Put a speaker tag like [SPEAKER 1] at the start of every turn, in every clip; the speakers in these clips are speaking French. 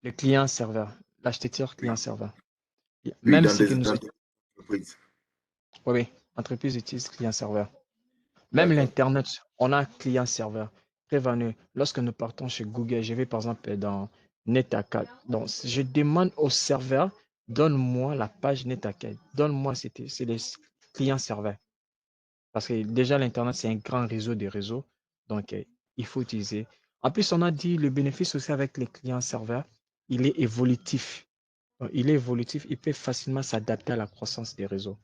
[SPEAKER 1] le client-serveur, l'architecture
[SPEAKER 2] Oui,
[SPEAKER 1] client-serveur.
[SPEAKER 2] oui,
[SPEAKER 1] Même si que nous,
[SPEAKER 2] dans des entreprises.
[SPEAKER 1] oui, oui, entreprise utilise client-serveur. Même
[SPEAKER 2] D'accord.
[SPEAKER 1] l'Internet, on a client-serveur. Prévenu, lorsque nous partons chez Google, je vais par exemple dans NetAcad. Donc, je demande au serveur, donne-moi la page NetAcad. Donne-moi, c'est les clients-serveurs. Parce que déjà, l'Internet, c'est un grand réseau de réseaux. Donc, il faut utiliser. En plus, on a dit le bénéfice aussi avec les clients-serveurs, il est évolutif. Donc, il est évolutif, il peut facilement s'adapter à la croissance des réseaux.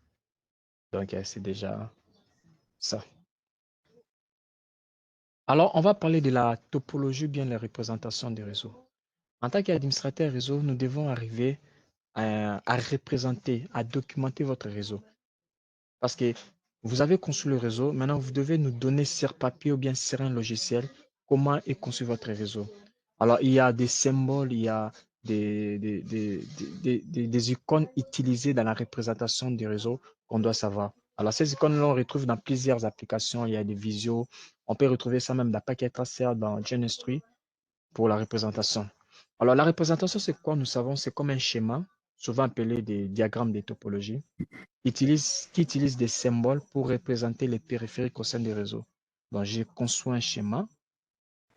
[SPEAKER 1] Donc, c'est déjà ça. Alors, on va parler de la topologie, bien la représentation des réseaux. En tant qu'administrateur réseau, nous devons arriver à représenter, à documenter votre réseau. Parce que vous avez conçu le réseau, maintenant vous devez nous donner sur papier ou bien sur un logiciel comment est conçu votre réseau. Alors, il y a des symboles, il y a des icônes utilisées dans la représentation du réseau qu'on doit savoir. Alors, ces icônes-là, on retrouve dans plusieurs applications. Il y a des visios. On peut retrouver ça même dans Packet Tracer, dans Genestry pour la représentation. Alors, la représentation, c'est quoi? Nous savons, c'est comme un schéma, souvent appelé des diagrammes de topologie qui utilise des symboles pour représenter les périphériques au sein du réseau. Donc, j'ai conçu un schéma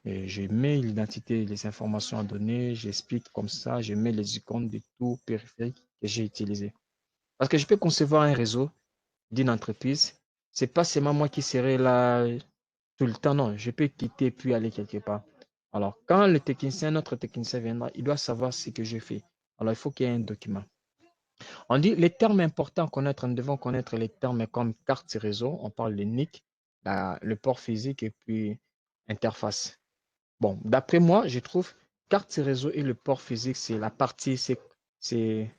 [SPEAKER 1] et je mets l'identité, les informations à donner, j'explique comme ça, je mets les icônes de tout périphérique que j'ai utilisé. Parce que je peux concevoir un réseau d'une entreprise, c'est pas seulement moi qui serai là tout le temps, non, je peux quitter puis aller quelque part. Alors, quand le technicien, notre technicien viendra, il doit savoir ce que je fais. Alors, il faut qu'il y ait un document. On dit les termes importants à connaître, nous devons connaître les termes comme carte réseau, on parle de NIC, le port physique et puis interface. Bon, d'après moi, je trouve carte réseau et le port physique, c'est la partie, c'est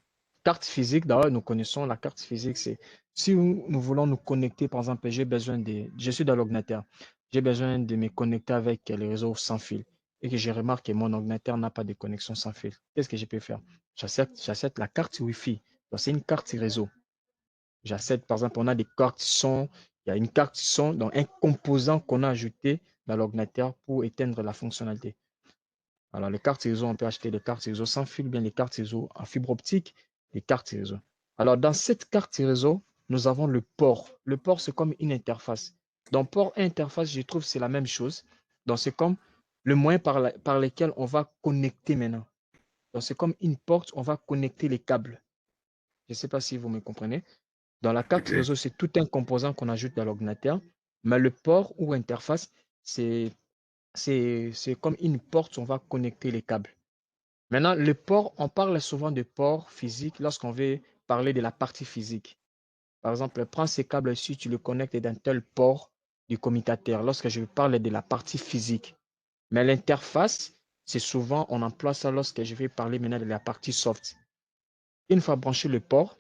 [SPEAKER 1] carte physique. D'ailleurs, nous connaissons la carte physique, c'est si nous voulons nous connecter, par exemple, je suis dans l'ordinateur, j'ai besoin de me connecter avec les réseaux sans fil et que je remarque que mon ordinateur n'a pas de connexion sans fil. Qu'est-ce que je peux faire? J'achète la carte Wi-Fi. Donc, c'est une carte réseau. J'achète, par exemple, on a des cartes son, il y a une carte son, donc un composant qu'on a ajouté dans l'ordinateur pour éteindre la fonctionnalité. Alors, les cartes réseau, on peut acheter des cartes réseau sans fil, bien les cartes réseau en fibre optique, les cartes réseau. Alors, dans cette carte réseau, nous avons le port. Le port, c'est comme une interface. Donc, port et interface, je trouve que c'est la même chose. Donc, c'est comme le moyen par lequel on va connecter maintenant. Donc, c'est comme une porte, on va connecter les câbles. Je ne sais pas si vous me comprenez. Dans la
[SPEAKER 2] C'est
[SPEAKER 1] carte
[SPEAKER 2] clair.
[SPEAKER 1] réseau, c'est tout un composant qu'on ajoute dans l'ordinateur. Mais le port ou interface, c'est comme une porte, on va connecter les câbles. Maintenant, le port, on parle souvent de port physique lorsqu'on veut parler de la partie physique. Par exemple, prends ces câbles ici, tu le connectes dans tel port du commutateur lorsque je parle de la partie physique. Mais l'interface, c'est souvent, on emploie ça lorsque je vais parler maintenant de la partie soft. Une fois branché le port,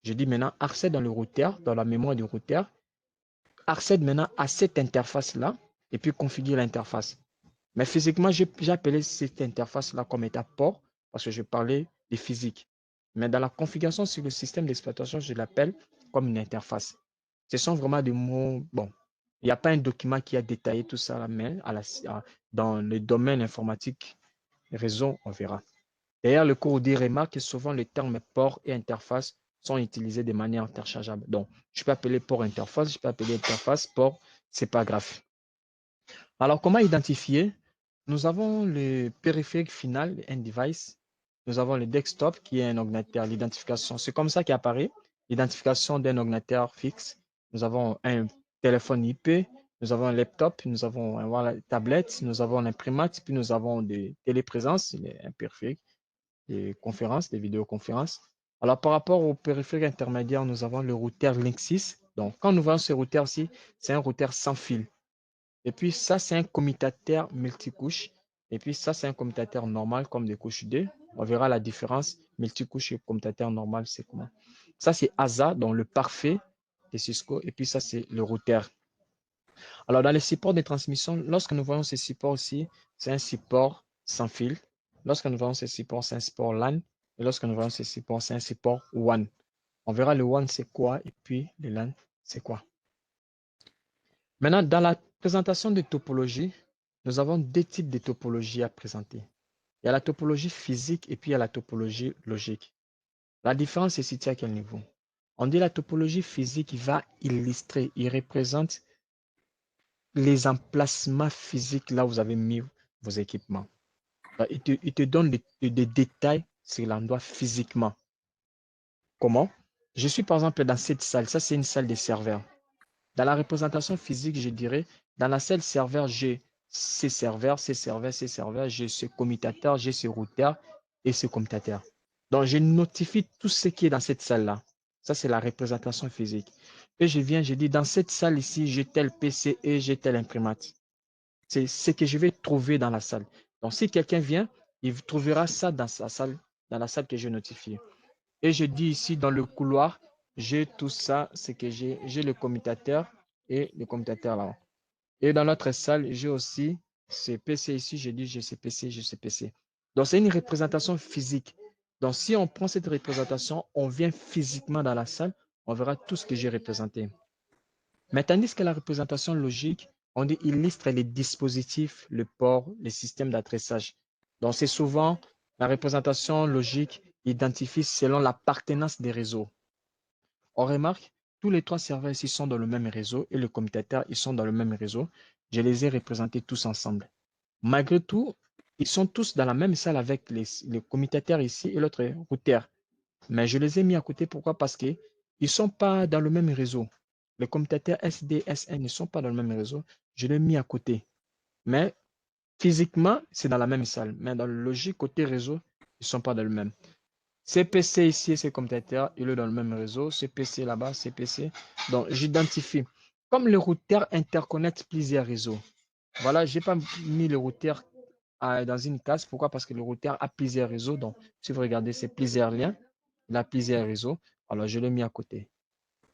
[SPEAKER 1] je dis maintenant accède dans le routeur, dans la mémoire du routeur, accède maintenant à cette interface-là et puis configure l'interface. Mais physiquement, j'ai appelé cette interface-là comme état port parce que je parlais de physique. Mais dans la configuration sur le système d'exploitation, je l'appelle comme une interface. Ce sont vraiment des mots. Bon, il n'y a pas un document qui a détaillé tout ça, mais dans le domaine informatique, réseau, on verra. D'ailleurs, le cours remarque que souvent les termes port et interface sont utilisés de manière interchangeable. Donc, je peux appeler port interface, je peux appeler interface port, c'est pas grave. Alors, comment identifier? Nous avons le périphérique final, un device. Nous avons le desktop qui est un ordinateur, l'identification. C'est comme ça qu'apparaît l'identification d'un ordinateur fixe. Nous avons un téléphone IP, nous avons un laptop, nous avons une tablette, nous avons l'imprimante, puis nous avons des téléprésences, un périphérique, des conférences, des vidéoconférences. Alors, par rapport au périphérique intermédiaire, nous avons le routeur Linksys. Donc, quand nous voyons ce routeur-ci, c'est un routeur sans fil. Et puis ça, c'est un commutateur multicouche. Et puis ça, c'est un commutateur normal comme des couches 2. On verra la différence. Multicouche et commutateur normal, c'est comment. Ça, c'est ASA, donc le parfait de Cisco. Et puis ça, c'est le routeur. Alors, dans les supports de transmission, lorsque nous voyons ces supports aussi, c'est un support sans fil. Lorsque nous voyons ces supports, c'est un support LAN. Et lorsque nous voyons ces supports, c'est un support WAN. On verra le WAN, c'est quoi, et puis le LAN, c'est quoi. Maintenant, dans la présentation de topologie, nous avons deux types de topologies à présenter. Il y a la topologie physique et puis il y a la topologie logique. La différence est située à quel niveau? On dit la topologie physique, il va illustrer, il représente les emplacements physiques là où vous avez mis vos équipements. Il te donne des détails sur l'endroit physiquement. Comment? Je suis par exemple dans cette salle. Ça, c'est une salle des serveurs. Dans la représentation physique, je dirais, dans la salle serveur, j'ai ces serveurs, ces serveurs, ces serveurs, j'ai ce commutateur, j'ai ce routeur et ce commutateur. Donc, je notifie tout ce qui est dans cette salle-là. Ça, c'est la représentation physique. Et je viens, je dis, dans cette salle ici, j'ai tel PC et j'ai telle imprimante. C'est ce que je vais trouver dans la salle. Donc, si quelqu'un vient, il trouvera ça dans sa salle, dans la salle que j'ai notifiée. Et je dis ici, dans le couloir, j'ai tout ça, c'est que j'ai le commutateur et le commutateur là. Et dans notre salle, j'ai aussi ce PC ici, je dis j'ai ce PC, j'ai ce PC. Donc, c'est une représentation physique. Donc, si on prend cette représentation, on vient physiquement dans la salle, on verra tout ce que j'ai représenté. Mais tandis que la représentation logique, on dit illustre les dispositifs, le port, les systèmes d'adressage. Donc, c'est souvent la représentation logique identifie selon l'appartenance des réseaux. On remarque, tous les trois serveurs ici sont dans le même réseau et le commutateur, ils sont dans le même réseau. Je les ai représentés tous ensemble. Malgré tout, ils sont tous dans la même salle avec les commutateurs ici et l'autre routeur. Mais je les ai mis à côté. Pourquoi? Parce qu'ils ne sont pas dans le même réseau. Les commutateurs SD, SN ne sont pas dans le même réseau. Je l'ai mis à côté. Mais physiquement, c'est dans la même salle. Mais dans le logique, côté réseau, ils ne sont pas dans le même. CPC ici, c'est commutateur, il est dans le même réseau. CPC là-bas, CPC. Donc, j'identifie. Comme le routeur interconnecte plusieurs réseaux. Voilà, je n'ai pas mis le routeur dans une case. Pourquoi? Parce que le routeur a plusieurs réseaux. Donc, si vous regardez, c'est plusieurs liens. Il a plusieurs réseaux. Alors, je l'ai mis à côté.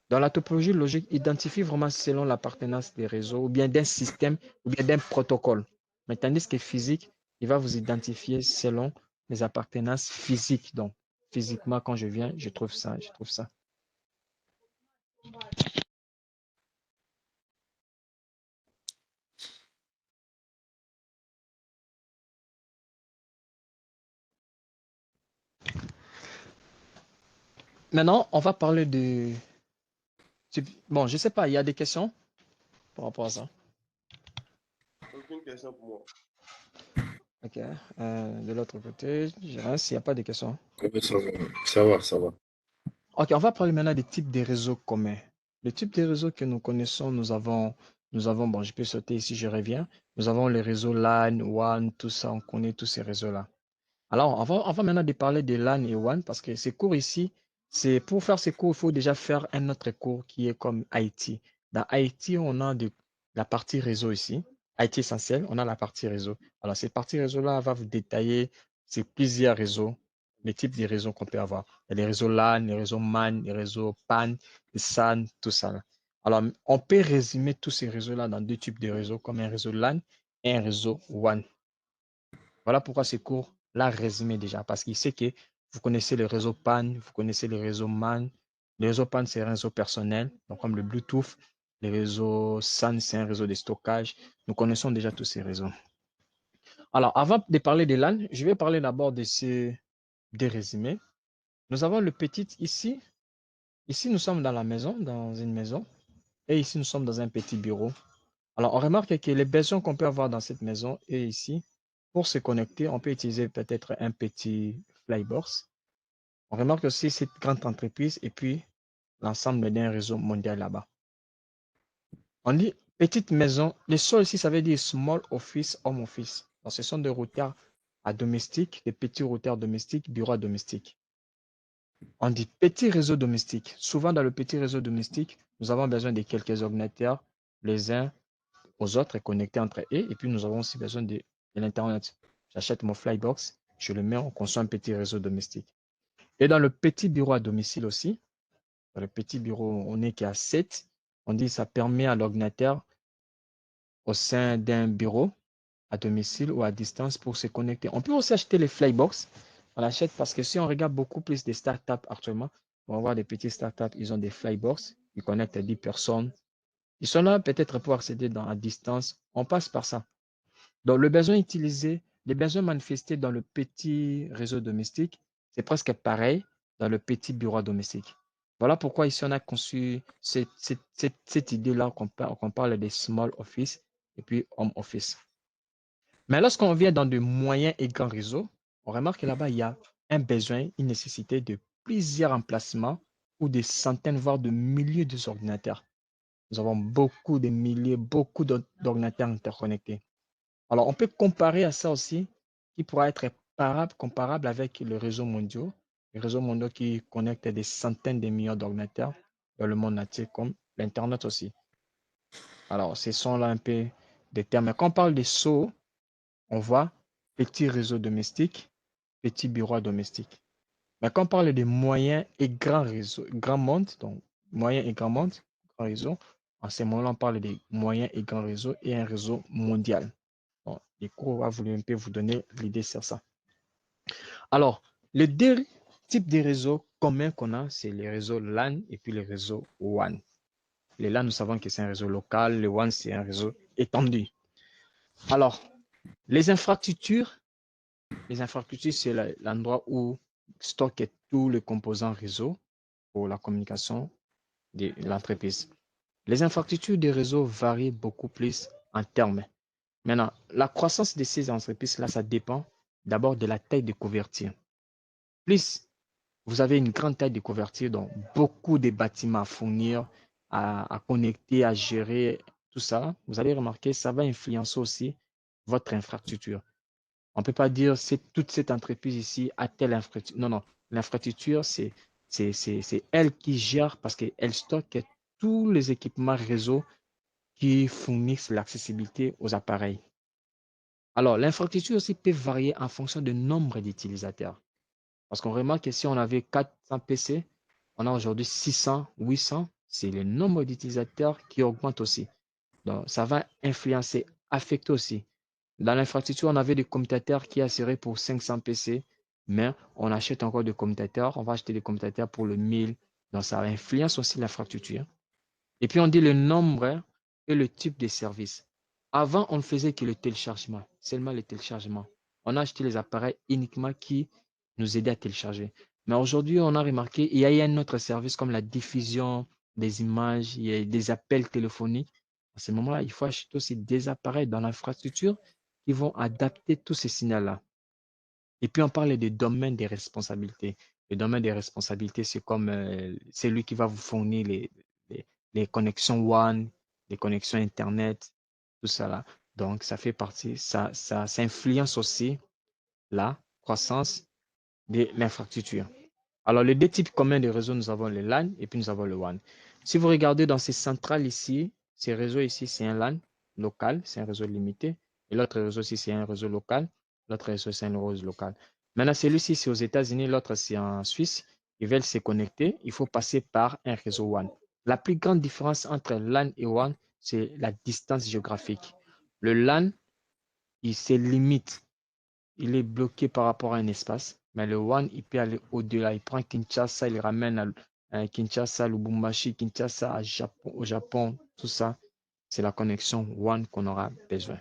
[SPEAKER 1] Dans la topologie logique, identifie vraiment selon l'appartenance des réseaux ou bien d'un système ou bien d'un protocole. Mais tandis que physique, il va vous identifier selon les appartenances physiques. Donc, physiquement, quand je viens, je trouve ça, je trouve ça. Maintenant, on va parler de... Bon, je ne sais pas, il y a des questions par rapport à ça.
[SPEAKER 2] Aucune question pour moi.
[SPEAKER 1] Ok. De l'autre côté, je reste s'il n'y a pas de questions.
[SPEAKER 2] Ouais, ça va, ça va.
[SPEAKER 1] Ok, on va parler maintenant des types de réseaux communs. Les types de réseaux que nous connaissons, bon, je peux sauter ici, je reviens. Nous avons les réseaux LAN, WAN, tout ça, on connaît tous ces réseaux-là. Alors, on va maintenant parler de LAN et WAN parce que ces cours ici, c'est pour faire ces cours, il faut déjà faire un autre cours qui est comme IT. Dans IT, on a la partie réseau ici. IT essentiel, on a la partie réseau. Alors, cette partie réseau-là va vous détailler ces plusieurs réseaux, les types de réseaux qu'on peut avoir. Il y a les réseaux LAN, les réseaux MAN, les réseaux PAN, les SAN, tout ça là. Alors, on peut résumer tous ces réseaux-là dans deux types de réseaux, comme un réseau LAN et un réseau WAN. Voilà pourquoi ces cours l'a résumé déjà, parce qu'il sait que vous connaissez le réseau PAN, vous connaissez le réseau MAN. Le réseau PAN, c'est un réseau personnel, donc comme le Bluetooth. Le réseau SAN, c'est un réseau de stockage. Nous connaissons déjà tous ces réseaux. Alors, avant de parler des LAN, je vais parler d'abord de ces des résumés. Nous avons le petit ici. Ici, nous sommes dans la maison, dans une maison. Et ici, nous sommes dans un petit bureau. Alors, on remarque que les besoins qu'on peut avoir dans cette maison et ici, pour se connecter, on peut utiliser peut-être un petit Flybox. On remarque aussi cette grande entreprise et puis l'ensemble d'un réseau mondial là-bas. On dit petite maison. Les sols ici, ça veut dire small office, home office. Donc, ce sont des routeurs à domestique, des petits routeurs domestiques, bureaux domestiques. On dit petit réseau domestique. Souvent, dans le petit réseau domestique, nous avons besoin de quelques ordinateurs, les uns aux autres et connectés entre eux. Et puis, nous avons aussi besoin de l'Internet. J'achète mon Flybox, je le mets, on conçoit un petit réseau domestique. Et dans le petit bureau à domicile aussi, dans le petit bureau, on n'est qu'à 7. On dit que ça permet à l'ordinateur au sein d'un bureau à domicile ou à distance pour se connecter. On peut aussi acheter les Flybox. On l'achète parce que si on regarde beaucoup plus des startups actuellement, on va voir des petits startups, ils ont des Flybox, ils connectent à 10 personnes. Ils sont là peut-être pour accéder à distance. On passe par ça. Donc, le besoin utilisé Les besoins manifestés dans le petit réseau domestique, c'est presque pareil dans le petit bureau domestique. Voilà pourquoi ici on a conçu cette idée-là qu'on parle des small office et puis home office. Mais lorsqu'on vient dans de moyens et grands réseaux, on remarque que là-bas, il y a un besoin, une nécessité de plusieurs emplacements ou des centaines, voire de milliers d'ordinateurs. Nous avons beaucoup de milliers, beaucoup d'ordinateurs interconnectés. Alors, on peut comparer à ça aussi, qui pourra être comparable avec le réseau mondial, les réseaux mondiaux qui connectent des centaines de millions d'ordinateurs dans le monde entier, comme l'Internet aussi. Alors, ce sont là un peu des termes. Quand on parle des SOO, on voit petit réseau domestique, petit bureau domestique. Mais quand on parle de moyens et grands réseaux, grand monde, donc moyens et grand monde, grand réseau, en ce moment-là, on parle des moyens et grands réseaux et un réseau mondial. Bon, les cours va un peu vous donner l'idée sur ça. Alors, les deux types de réseaux communs qu'on a, c'est les réseaux LAN et puis les réseaux WAN. Les LAN, nous savons que c'est un réseau local, le WAN, c'est un réseau étendu. Alors, les infrastructures, c'est l'endroit où stockent tous les composants réseau pour la communication de l'entreprise. Les infrastructures des réseaux varient beaucoup plus en termes. Maintenant, la croissance de ces entreprises-là, ça dépend d'abord de la taille de couverture. Plus vous avez une grande taille de couverture, donc beaucoup de bâtiments à fournir, à connecter, à gérer, tout ça, vous allez remarquer, ça va influencer aussi votre infrastructure. On ne peut pas dire que toute cette entreprise ici a telle infrastructure. Non, non. L'infrastructure, c'est elle qui gère parce qu'elle stocke tous les équipements réseau qui fournissent l'accessibilité aux appareils. Alors, l'infrastructure aussi peut varier en fonction du nombre d'utilisateurs. Parce qu'on remarque que si on avait 400 PC, on a aujourd'hui 600, 800. C'est le nombre d'utilisateurs qui augmente aussi. Donc, ça va influencer, affecter aussi. Dans l'infrastructure, on avait des commutateurs qui assuraient pour 500 PC, mais on achète encore des commutateurs. On va acheter des commutateurs pour le 1000. Donc, ça influence aussi l'infrastructure. Et puis, on dit le nombre et le type de service. Avant, on ne faisait que le téléchargement, seulement le téléchargement. On a acheté les appareils uniquement qui nous aidaient à télécharger. Mais aujourd'hui, on a remarqué qu'il y a un autre service comme la diffusion des images, il y a des appels téléphoniques. À ce moment-là, il faut acheter aussi des appareils dans l'infrastructure qui vont adapter tous ces signaux-là. Et puis, on parle des domaines des responsabilités. Le domaine des responsabilités, c'est comme c'est lui qui va vous fournir les connexions WAN, les connexions Internet, tout ça là. Donc, ça fait partie, ça influence aussi la croissance de l'infrastructure. Alors, les deux types communs de réseaux, nous avons le LAN et puis nous avons le WAN. Si vous regardez dans ces centrales ici, ces réseaux ici, c'est un LAN local, c'est un réseau limité. Et l'autre réseau ici, c'est un réseau local. L'autre réseau, c'est un réseau local. Maintenant, celui-ci, c'est aux États-Unis, l'autre, c'est en Suisse. Ils veulent se connecter, il faut passer par un réseau WAN. La plus grande différence entre LAN et WAN, c'est la distance géographique. Le LAN, il se limite, il est bloqué par rapport à un espace. Mais le WAN, il peut aller au-delà. Il prend Kinshasa, il le ramène à Kinshasa, Lubumbashi, Kinshasa, au Japon, tout ça. C'est la connexion WAN qu'on aura besoin.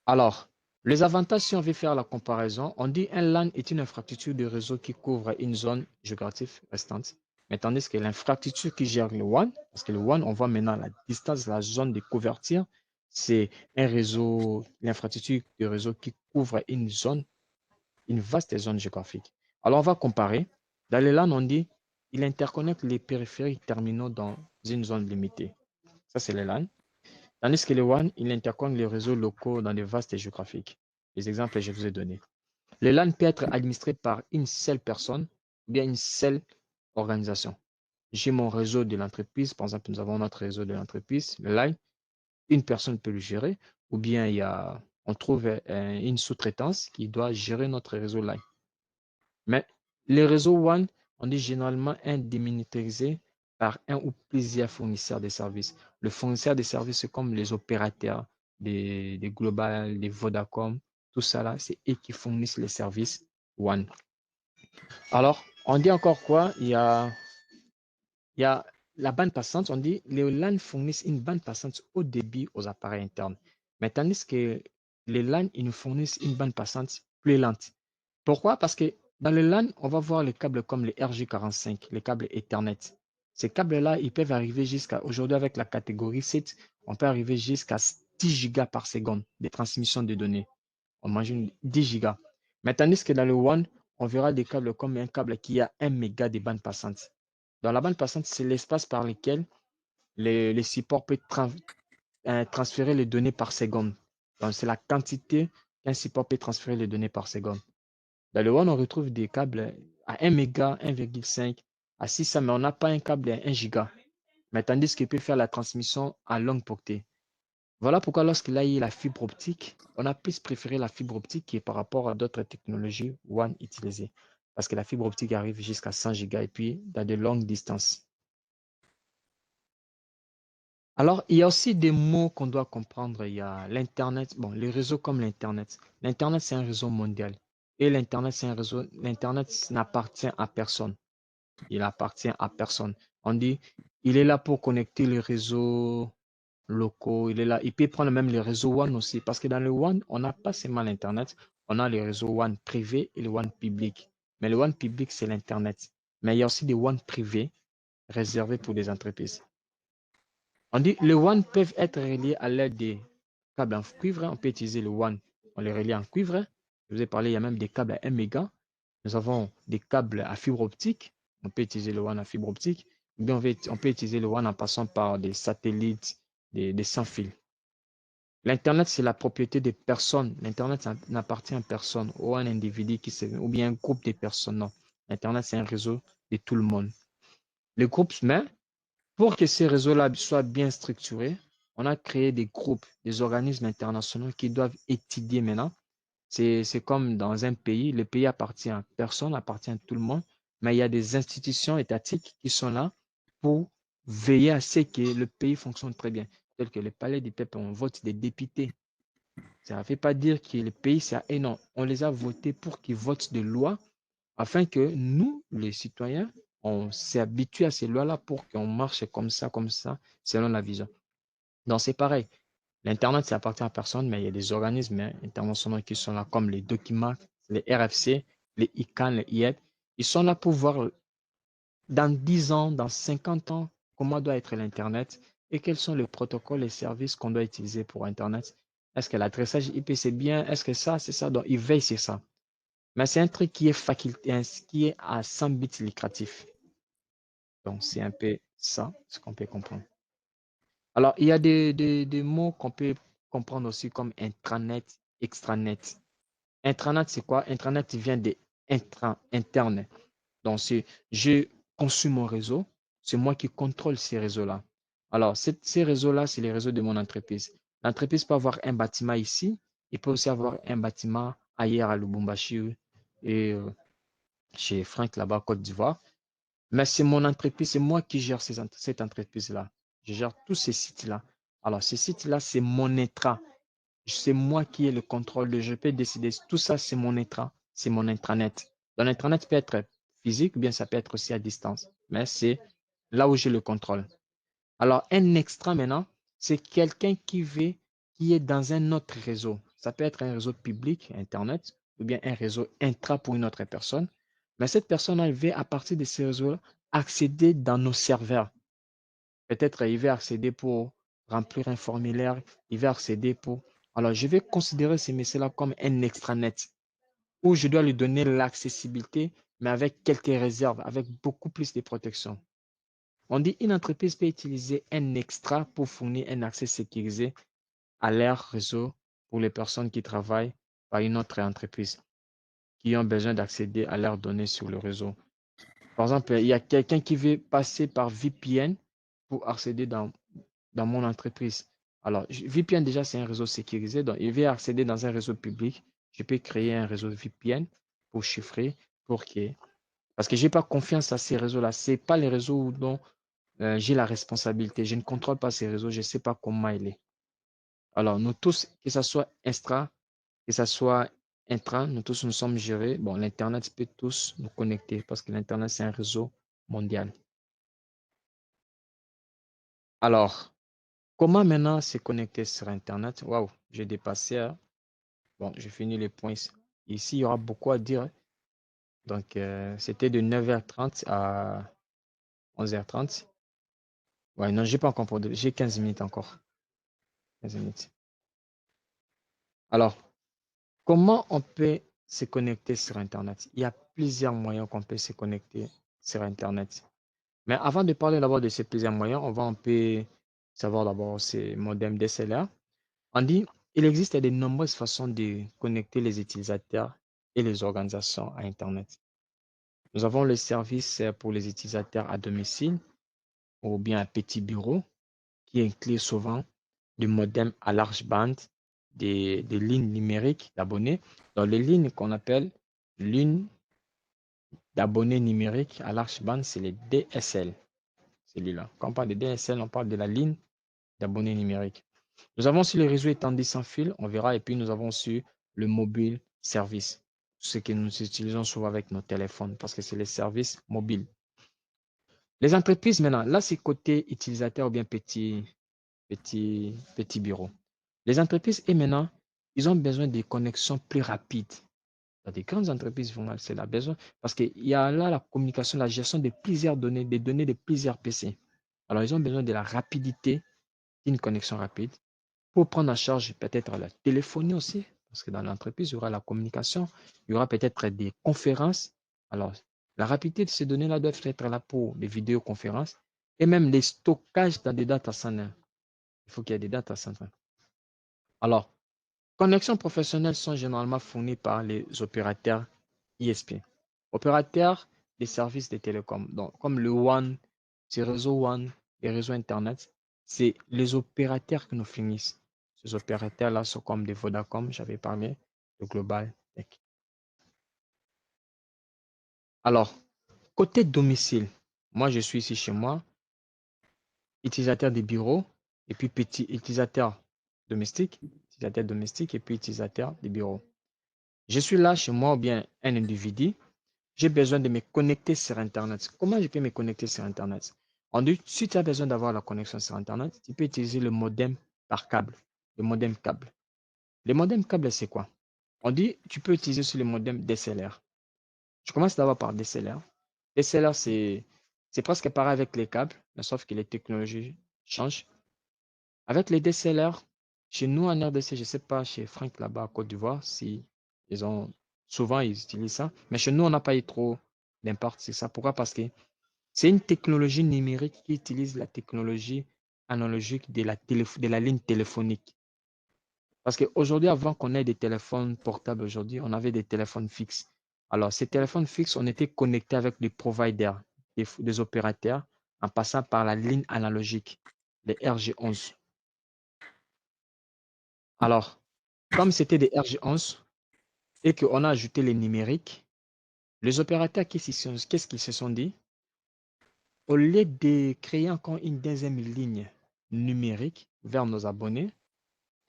[SPEAKER 1] Alors, les avantages, si on veut faire la comparaison, on dit un LAN est une infrastructure de réseau qui couvre une zone géographique restante. Mais tandis que l'infrastructure qui gère le WAN, parce que le WAN, on voit maintenant la distance, la zone de couverture, c'est un réseau, l'infrastructure de réseau qui couvre une zone, une vaste zone géographique. Alors, on va comparer. Dans le LAN, on dit il interconnecte les périphériques terminaux dans une zone limitée. Ça, c'est le LAN. Tandis que le WAN, il interconnecte les réseaux locaux dans des vastes géographiques. Les exemples que je vous ai donnés. Le LAN peut être administré par une seule personne ou bien une seule organisation. J'ai mon réseau de l'entreprise, par exemple, nous avons notre réseau de l'entreprise, le LAN, une personne peut le gérer, ou bien on trouve une sous-traitance qui doit gérer notre réseau LAN. Mais les réseaux WAN, on dit généralement démilitarisés par un ou plusieurs fournisseurs de services. Le fournisseur de services, c'est comme les opérateurs des Global, des Vodacom, tout ça là, c'est eux qui fournissent les services WAN. Alors, on dit encore quoi? Il y a la bande passante, on dit les LAN fournissent une bande passante haut débit aux appareils internes. Mais tandis que les LAN, ils nous fournissent une bande passante plus lente. Pourquoi? Parce que dans le LAN, on va voir les câbles comme les RJ45, les câbles Ethernet. Ces câbles-là, ils peuvent arriver jusqu'à, aujourd'hui avec la catégorie 7, on peut arriver jusqu'à 10 gigas par seconde de transmission de données. On imagine 10 gigas. Mais tandis que dans le WAN, on verra des câbles comme un câble qui a 1 méga de bande passante. Dans la bande passante, c'est l'espace par lequel les supports peuvent transférer les données par seconde. Donc, c'est la quantité qu'un support peut transférer les données par seconde. Dans le WAN, on retrouve des câbles à 1 méga, 1,5, à 600, mais on n'a pas un câble à 1 giga. Mais tandis qu'il peut faire la transmission à longue portée. Voilà pourquoi lorsqu'il a eu la fibre optique, on a plus préféré la fibre optique qui est par rapport à d'autres technologies WAN utilisées. Parce que la fibre optique arrive jusqu'à 100 gigas et puis dans de longues distances. Alors, il y a aussi des mots qu'on doit comprendre. Il y a l'Internet, bon, les réseaux comme l'Internet. L'Internet, c'est un réseau mondial. Et l'Internet, c'est un réseau, l'Internet n'appartient à personne. Il appartient à personne. On dit, il est là pour connecter les réseaux locaux. Il est là. Il peut prendre même les réseaux WAN aussi. Parce que dans le WAN, on n'a pas seulement l'Internet. On a les réseaux WAN privés et les WAN publics. Mais le WAN public, c'est l'Internet. Mais il y a aussi des WAN privés réservés pour les entreprises. On dit les WAN peuvent être reliés à l'aide des câbles en cuivre. On peut utiliser le WAN, on les relie en cuivre. Je vous ai parlé, il y a même des câbles à 1 méga. Nous avons des câbles à fibre optique. On peut utiliser le WAN à fibre optique. Ou bien on peut utiliser le WAN en passant par des satellites, des sans fil. L'Internet, c'est la propriété des personnes. L'Internet n'appartient à personne ou à un individu ou bien un groupe de personnes. Non. L'Internet, c'est un réseau de tout le monde. Les groupes humains, pour que ces réseaux-là soient bien structurés, on a créé des groupes, des organismes internationaux qui doivent étudier maintenant. C'est comme dans un pays, le pays appartient à personne, appartient à tout le monde, mais il y a des institutions étatiques qui sont là pour veiller à ce que le pays fonctionne très bien, tel que le palais du peuple, on vote des députés. Ça ne fait pas dire que le pays, c'est et non, on les a votés pour qu'ils votent des lois afin que nous, les citoyens, on s'est habitué à ces lois-là pour qu'on marche comme ça, selon la vision. Donc, c'est pareil. L'Internet, ça appartient à personne, mais il y a des organismes internationaux qui sont là, comme les documents, les RFC, les ICANN, les IED. Ils sont là pour voir dans 10 ans, dans 50 ans, comment doit être l'Internet et quels sont les protocoles et services qu'on doit utiliser pour Internet. Est-ce que l'adressage IP, c'est bien? Est-ce que ça, c'est ça? Donc, ils veillent sur ça. Mais c'est un truc qui est faculté, qui est à 100 bits lucratif. Donc, c'est un peu ça, ce qu'on peut comprendre. Alors, il y a des mots qu'on peut comprendre aussi comme intranet, extranet. Intranet, c'est quoi? Intranet vient des internes. Donc, c'est je conçu mon réseau, c'est moi qui contrôle ces réseaux-là. Alors, ces réseaux-là, c'est les réseaux de mon entreprise. L'entreprise peut avoir un bâtiment ici, il peut aussi avoir un bâtiment ailleurs à Lubumbashi et chez Franck là-bas, Côte d'Ivoire. Mais c'est mon entreprise, c'est moi qui gère cette entreprise-là. Je gère tous ces sites-là. Alors, ces sites-là, c'est mon intra. C'est moi qui ai le contrôle je peux décider. Tout ça, c'est mon intra, c'est mon intranet. Donc, l'intranet peut être physique ou bien ça peut être aussi à distance. Mais c'est là où j'ai le contrôle. Alors, un extra maintenant, c'est quelqu'un qui est dans un autre réseau. Ça peut être un réseau public, Internet, ou bien un réseau intra pour une autre personne. Mais cette personne, elle veut, à partir de ces réseaux-là, accéder dans nos serveurs. Peut-être il veut accéder pour remplir un formulaire, il veut accéder pour... Alors, je vais considérer ce message-là comme un extranet, où je dois lui donner l'accessibilité, mais avec quelques réserves, avec beaucoup plus de protection. On dit une entreprise peut utiliser un extra pour fournir un accès sécurisé à leur réseau pour les personnes qui travaillent par une autre entreprise, qui ont besoin d'accéder à leurs données sur le réseau. Par exemple, il y a quelqu'un qui veut passer par VPN pour accéder dans mon entreprise. Alors, VPN, déjà, c'est un réseau sécurisé. Donc, il veut accéder dans un réseau public. Je peux créer un réseau VPN pour chiffrer, pour que... Parce que je n'ai pas confiance à ces réseaux-là. Ce n'est pas les réseaux dont j'ai la responsabilité. Je ne contrôle pas ces réseaux. Je ne sais pas comment il est. Alors, nous tous, que ce soit extra, que ce soit intra, nous tous, nous sommes gérés. Bon, l'Internet peut tous nous connecter parce que l'Internet, c'est un réseau mondial. Alors, Comment maintenant se connecter sur Internet? Waouh, j'ai dépassé, hein. Bon, j'ai fini les points. Ici, il y aura beaucoup à dire. Donc, c'était de 9h30 à 11h30. Ouais, non, j'ai pas encore pour j'ai 15 minutes encore. 15 minutes. Alors, comment on peut se connecter sur Internet? Il y a plusieurs moyens qu'on peut se connecter sur Internet. Mais avant de parler d'abord de ces plusieurs moyens, on va un peu savoir d'abord ces modems DSLR. On dit, il existe de nombreuses façons de connecter les utilisateurs et les organisations à Internet. Nous avons le service pour les utilisateurs à domicile ou bien à petit bureau qui inclut souvent du modem à large bande, des lignes numériques d'abonnés. Dans les lignes qu'on appelle lignes d'abonnés numériques à large bande, c'est les DSL, celui-là. Quand on parle de DSL, on parle de la ligne d'abonnés numériques. Nous avons sur le réseau étendu sans fil, on verra, et puis nous avons sur le mobile service, ce que nous utilisons souvent avec nos téléphones, parce que c'est les services mobiles. Les entreprises, maintenant, là, c'est côté utilisateur ou bien petit bureau. Les entreprises, et maintenant, ils ont besoin de connexions plus rapides. Dans des grandes entreprises, c'est la besoin, parce qu'il y a là la communication, la gestion de plusieurs données, des données de plusieurs PC. Alors, ils ont besoin de la rapidité d'une connexion rapide pour prendre en charge peut-être la téléphonie aussi, parce que dans l'entreprise, il y aura la communication, il y aura peut-être des conférences. Alors, la rapidité de ces données-là doit être là pour les vidéoconférences et même les stockages dans des data centers. Il faut qu'il y ait des data centers. Alors, connexions professionnelles sont généralement fournies par les opérateurs ISP, opérateurs des services de télécom. Donc, comme le WAN, ces réseaux WAN, les réseaux Internet, c'est les opérateurs qui nous fournissent. Ces opérateurs-là sont comme des Vodacom, j'avais parlé, de Global Tech. Alors, côté domicile, moi je suis ici chez moi, utilisateur des bureaux, et puis petit utilisateur domestique et puis utilisateur des bureaux. Je suis là chez moi ou bien un individu, j'ai besoin de me connecter sur Internet. Comment je peux me connecter sur Internet? On dit, si tu as besoin d'avoir la connexion sur Internet, tu peux utiliser le modem par câble, le modem câble. Le modem câble, c'est quoi? On dit, tu peux utiliser sur le modem DSLR. Je commence d'abord par DSLR. DSLR, c'est presque pareil avec les câbles, mais sauf que les technologies changent. Avec les DSLR, chez nous en RDC, je ne sais pas, chez Frank là-bas à Côte d'Ivoire, si ils ont souvent ils utilisent ça. Mais chez nous, on n'a pas eu trop d'impact sur ça. Pourquoi? Parce que c'est une technologie numérique qui utilise la technologie analogique de la ligne téléphonique. Parce qu'aujourd'hui, avant qu'on ait des téléphones portables aujourd'hui, on avait des téléphones fixes. Alors, ces téléphones fixes, on était connectés avec des providers, des opérateurs, en passant par la ligne analogique, les RG11. Alors, comme c'était des RG11 et qu'on a ajouté les numériques, les opérateurs, qu'est-ce qu'ils se sont dit? Au lieu de créer encore une deuxième ligne numérique vers nos abonnés,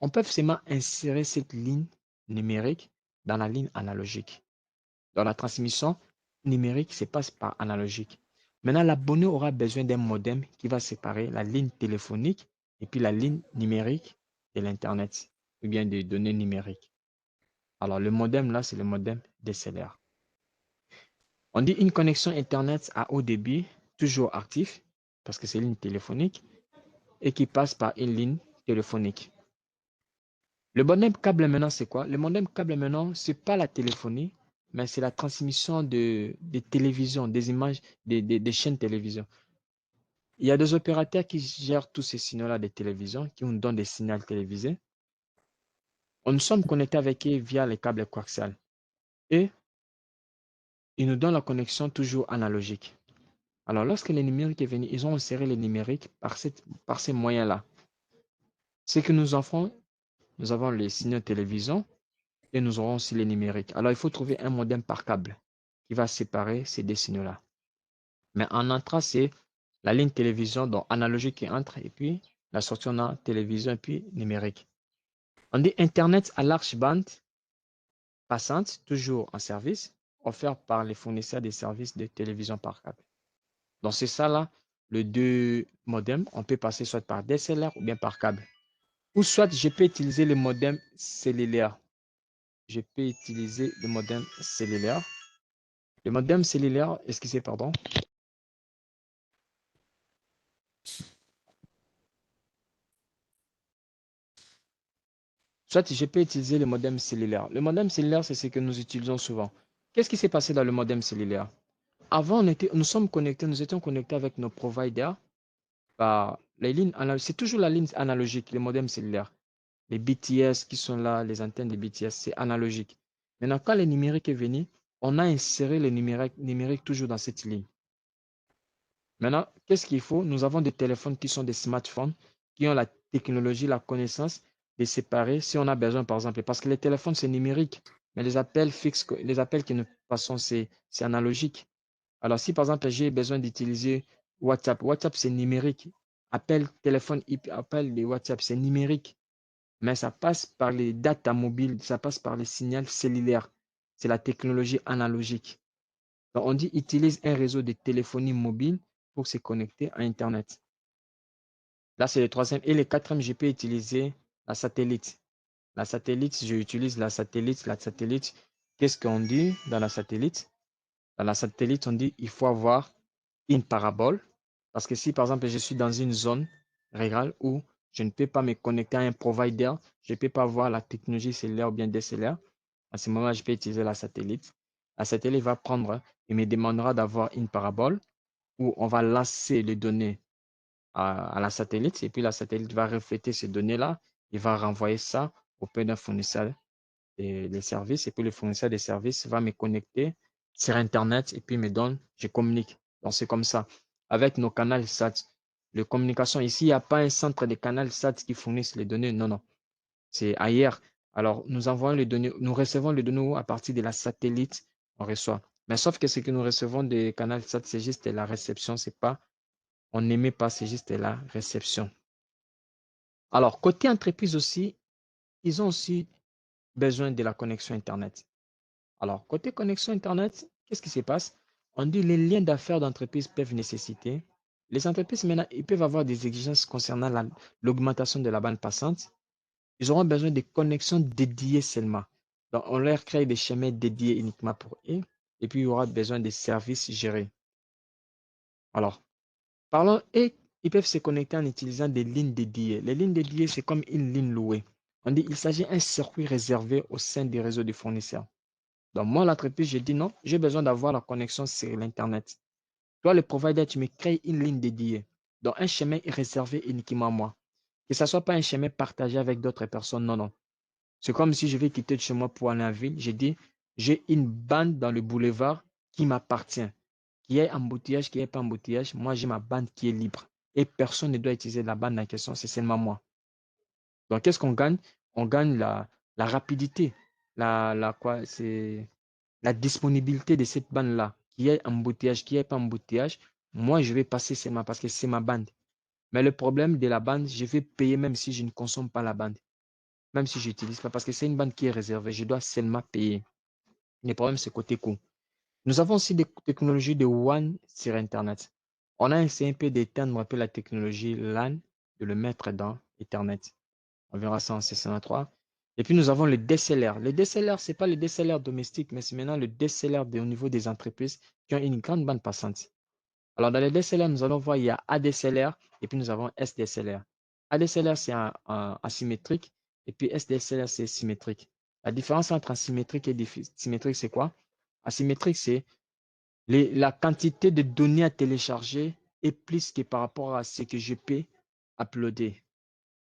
[SPEAKER 1] on peut seulement insérer cette ligne numérique dans la ligne analogique. Dans la transmission numérique se passe par analogique. Maintenant, l'abonné aura besoin d'un modem qui va séparer la ligne téléphonique et puis la ligne numérique de l'Internet ou bien des données numériques. Alors, le modem, là, c'est le modem DSLR. On dit une connexion Internet à haut débit, toujours actif, parce que c'est une ligne téléphonique, et qui passe par une ligne téléphonique. Le modem câble maintenant, c'est quoi? Le modem câble maintenant, c'est pas la téléphonie, mais c'est la transmission des télévisions, des images, des chaînes télévision. Il y a des opérateurs qui gèrent tous ces signaux-là des télévisions, qui nous donnent des signaux télévisés. Nous sommes connectés avec eux via les câbles coaxiales. Et ils nous donnent la connexion toujours analogique. Alors, lorsque le numérique est venu, ils ont inséré le numérique par ces moyens-là. Ce que nous offrons, nous avons les signaux télévision et nous aurons aussi les numériques. Alors, il faut trouver un modem par câble qui va séparer ces deux signaux-là. Mais en entrant, c'est la ligne télévision, donc analogique qui entre, et puis la sortie, on a télévision et puis numérique. On dit Internet à large bande passante, toujours en service, offert par les fournisseurs des services de télévision par câble. Donc, c'est ça là. les deux modems, on peut passer soit par DSLR ou bien par câble. Ou soit je peux utiliser le modem cellulaire. Je peux utiliser le modem cellulaire. Le modem cellulaire, excusez, pardon. Soit je peux utiliser le modem cellulaire. Le modem cellulaire, c'est ce que nous utilisons souvent. Qu'est-ce qui s'est passé dans le modem cellulaire? Avant, nous étions connectés avec nos providers par les lignes analogiques. C'est toujours la ligne analogique, les modems cellulaires. Les BTS qui sont là, les antennes de BTS, c'est analogique. Maintenant, quand le numérique est venu, on a inséré le numérique toujours dans cette ligne. Maintenant, qu'est-ce qu'il faut? Nous avons des téléphones qui sont des smartphones, qui ont la technologie, la connaissance de séparer si on a besoin, par exemple. Parce que les téléphones, c'est numérique, mais les appels fixes, les appels que nous passons, c'est analogique. Alors, si par exemple, j'ai besoin d'utiliser WhatsApp, WhatsApp, c'est numérique. Appel téléphone, appel de WhatsApp, c'est numérique. Mais ça passe par les data mobiles, ça passe par les signaux cellulaires. C'est la technologie analogique. Donc, on dit utilise un réseau de téléphonie mobile pour se connecter à Internet. Là, c'est le troisième. Et le quatrième, je peux utiliser la satellite. La satellite, j'utilise la satellite. La satellite, qu'est-ce qu'on dit dans la satellite? Dans la satellite, on dit il faut avoir une parabole. Parce que si, par exemple, je suis dans une zone rurale où je ne peux pas me connecter à un provider, je ne peux pas avoir la technologie cellulaire ou bien DSLR, à ce moment-là, je peux utiliser la satellite. La satellite va prendre et me demandera d'avoir une parabole où on va lancer les données à la satellite et puis la satellite va refléter ces données-là et va renvoyer ça auprès d'un fournisseur des services et puis le fournisseur des services va me connecter sur Internet et puis me donne, je communique. Donc c'est comme ça. Avec nos canaux SAT, les communications ici, il n'y a pas un centre de canaux SAT qui fournissent les données. Non, non. C'est ailleurs. Alors, nous envoyons les données, nous recevons les données à partir de la satellite, on reçoit. Mais sauf que ce que nous recevons des canaux SAT, c'est juste la réception, c'est pas, on n'émet pas, c'est juste la réception. Alors, côté entreprise aussi, ils ont aussi besoin de la connexion Internet. Alors, côté connexion Internet, qu'est-ce qui se passe? On dit les liens d'affaires d'entreprise peuvent nécessiter. Les entreprises, maintenant, ils peuvent avoir des exigences concernant l'augmentation de la bande passante. Ils auront besoin de connexions dédiées seulement. Donc, on leur crée des chemins dédiés uniquement pour eux. Et puis, il y aura besoin de services gérés. Alors, parlons, et ils peuvent se connecter en utilisant des lignes dédiées. Les lignes dédiées, c'est comme une ligne louée. On dit qu'il s'agit d'un circuit réservé au sein des réseaux de fournisseurs. Donc, moi, l'entreprise, je dis non, j'ai besoin d'avoir la connexion sur l'Internet. Toi, le provider, tu me crées une ligne dédiée. Donc, un chemin est réservé uniquement à moi. Que ce ne soit pas un chemin partagé avec d'autres personnes, non, non. C'est comme si je vais quitter de chez moi pour aller en ville. J'ai dit, j'ai une bande dans le boulevard qui m'appartient. Qu'il y ait embouteillage, qu'il n'y ait pas embouteillage, moi, j'ai ma bande qui est libre. Et personne ne doit utiliser la bande en question, c'est seulement moi. Donc, qu'est-ce qu'on gagne? On gagne la rapidité, quoi, c'est la disponibilité de cette bande-là. Qu'il y ait embouteillage, qu'il n'y ait pas embouteillage, moi, je vais passer seulement parce que c'est ma bande. Mais le problème de la bande, je vais payer même si je ne consomme pas la bande. Même si je n'utilise pas, parce que c'est une bande qui est réservée, je dois seulement payer. Le problème, c'est côté coût. Nous avons aussi des technologies de WAN sur Internet. On a essayé un peu d'éteindre un peu la technologie LAN, de le mettre dans Ethernet. On verra ça en CCNA3. Et puis nous avons le DSLR. Le DSLR, ce n'est pas le DSLR domestique, mais c'est maintenant le DSLR au niveau des entreprises qui ont une grande bande passante. Alors dans le DSLR, nous allons voir, il y a ADSLR et puis nous avons SDSLR. ADSLR, c'est asymétrique et puis SDSLR, c'est symétrique. La différence entre asymétrique et symétrique, c'est quoi? Asymétrique, c'est la quantité de données à télécharger est plus que par rapport à ce que je peux uploader.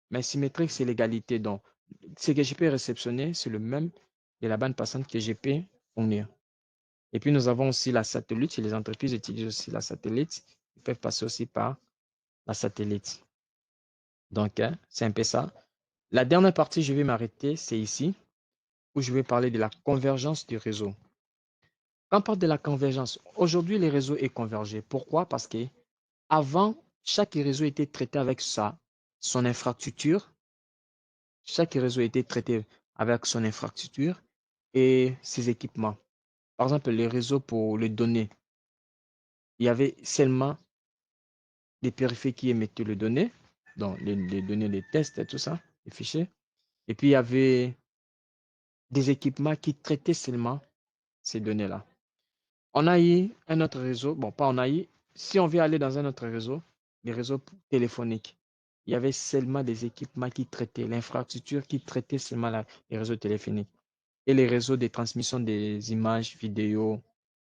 [SPEAKER 1] Mais symétrique, c'est l'égalité. Donc, ce que je peux réceptionner, c'est le même de la bande passante que je peux fournir. Et puis, nous avons aussi la satellite. Et les entreprises utilisent aussi la satellite. Ils peuvent passer aussi par la satellite. Donc, hein, c'est un peu ça. La dernière partie, je vais m'arrêter, c'est ici, où je vais parler de la convergence du réseau. Quand on parle de la convergence, aujourd'hui, les réseaux est convergé. Pourquoi? Parce que avant, chaque réseau était traité avec son infrastructure. Chaque réseau était traité avec son infrastructure et ses équipements. Par exemple, les réseaux pour les données, il y avait seulement des périphériques qui émettaient les données, donc les données, les tests et tout ça, les fichiers. Et puis, il y avait des équipements qui traitaient seulement ces données-là. On a eu un autre réseau, bon, pas on a eu, si on veut aller dans un autre réseau, les réseaux téléphoniques, il y avait seulement des équipements qui traitaient, l'infrastructure qui traitait seulement les réseaux téléphoniques. Et les réseaux de transmission des images, vidéos,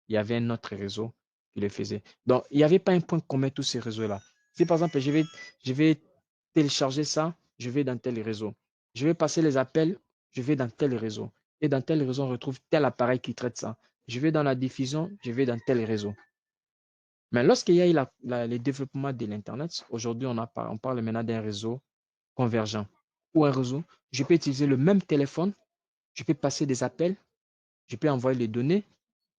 [SPEAKER 1] il y avait un autre réseau qui le faisait. Donc, il n'y avait pas un point commun tous ces réseaux-là. Si par exemple, je vais télécharger ça, je vais dans tel réseau. Je vais passer les appels, je vais dans tel réseau. Et dans tel réseau, on retrouve tel appareil qui traite ça. Je vais dans la diffusion, je vais dans tel réseau. Mais lorsqu'il y a eu le développement de l'Internet, aujourd'hui, on parle maintenant d'un réseau convergent. Ou un réseau, je peux utiliser le même téléphone, je peux passer des appels, je peux envoyer les données,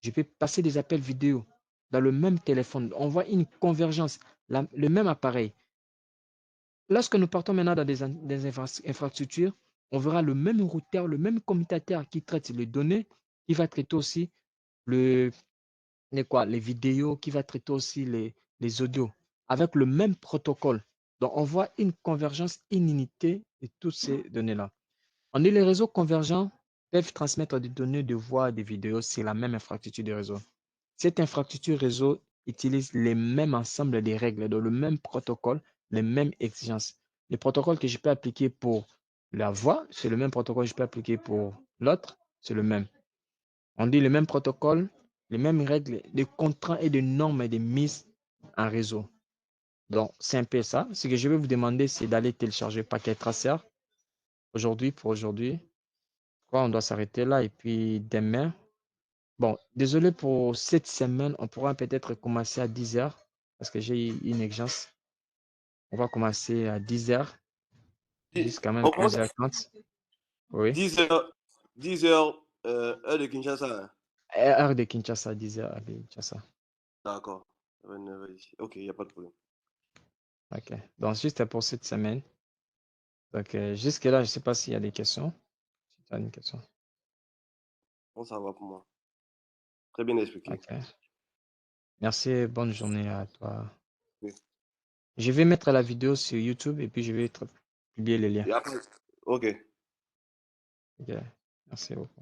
[SPEAKER 1] je peux passer des appels vidéo dans le même téléphone. On voit une convergence, le même appareil. Lorsque nous partons maintenant dans des infrastructures, on verra le même routeur, le même commutateur qui traite les données, qui va traiter aussi le, les vidéos, qui va traiter aussi les audios, avec le même protocole. Donc, on voit une convergence, une unité de toutes ces données-là. On dit les réseaux convergents peuvent transmettre des données de voix et des vidéos sur la même infrastructure de réseau. Cette infrastructure réseau utilise les mêmes ensembles de règles, dans le même protocole, les mêmes exigences. Le protocole que je peux appliquer pour la voix, c'est le même protocole que je peux appliquer pour l'autre, c'est le même. On dit le même protocole, les mêmes règles de contraintes et de normes et de mise en réseau. Donc, c'est un peu ça. Ce que je vais vous demander, c'est d'aller télécharger Packet Tracer aujourd'hui pour aujourd'hui. On doit s'arrêter là et puis demain. Bon, désolé pour cette semaine, on pourra peut-être commencer à 10 heures parce que j'ai une exigence. On va commencer à 10 heures jusqu'à même
[SPEAKER 2] On commence à
[SPEAKER 1] 11h30. Oui.
[SPEAKER 2] 10h, 10h, heure de Kinshasa, hein.
[SPEAKER 1] Heure de Kinshasa, 10 heures à Kinshasa.
[SPEAKER 2] D'accord. 29 ici. Ok, il n'y a pas de problème.
[SPEAKER 1] OK. Donc, juste pour cette semaine. Donc, jusque-là, je ne sais pas s'il y a des questions. Si tu as une question.
[SPEAKER 2] Bon, ça va pour moi. Très bien expliqué.
[SPEAKER 1] OK. Merci. Bonne journée à toi.
[SPEAKER 2] Oui.
[SPEAKER 1] Je vais mettre la vidéo sur YouTube et puis je vais publier les liens.
[SPEAKER 2] Et après, ok.
[SPEAKER 1] OK. Merci beaucoup.